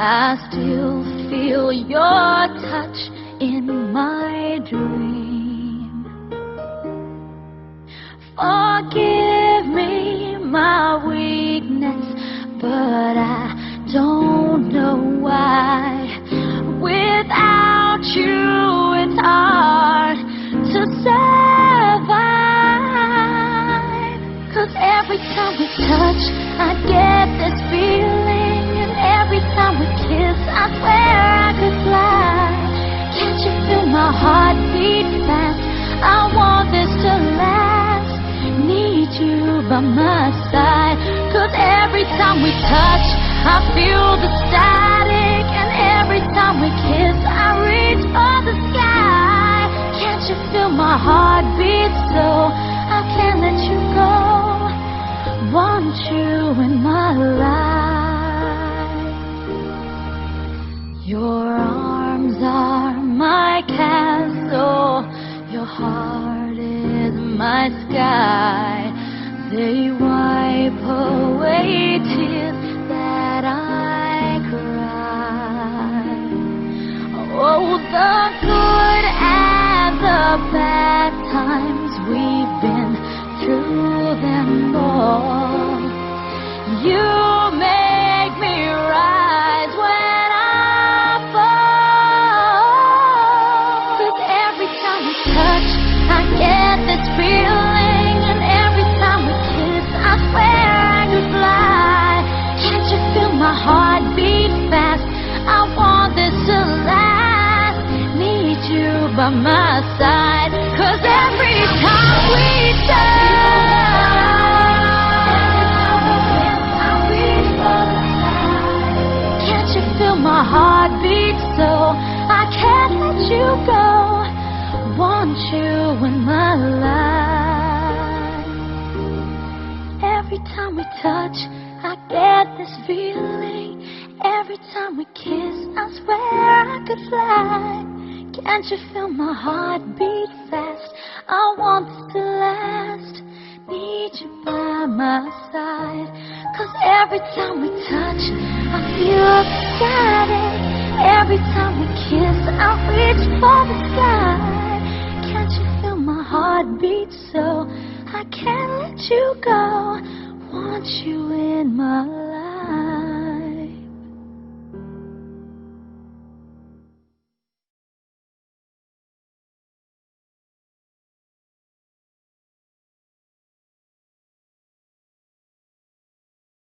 I still feel your touch in my dream. Forgive me my weakness, but I don't know why. Without you, it's hard to survive. 'Cause every time we touch, I get this feeling, and every time we kiss, I swear I could fly. Can't you feel my heart beat fast? I want this to last. Need you by my side. 'Cause every time we touch, I feel the static, and every time we kiss, I reach for the sky. Can't you feel my heart beat so I can't let you go? Want you in my life. Your arms are my castle, your heart is my sky. They wipe away tears that I cry. Oh, the good and the bad times, we've been through them all. You make me rise when I fall. 'Cause every time we touch, I get this feeling, and every time we kiss, I swear I could fly. Can't you feel my heart beat fast? I want this to last. Need you by my side. 'Cause every time we my heart beats so I can't let you go. Want you in my life. Every time we touch, I get this feeling. Every time we kiss, I swear I could fly. Can't you feel my heart beat fast? I want this to last. Need you by my side. 'Cause every time we touch, I feel excited. Every time we kiss, I reach for the sky. Can't you feel my heart beat so I can't let you go? Want you in my life.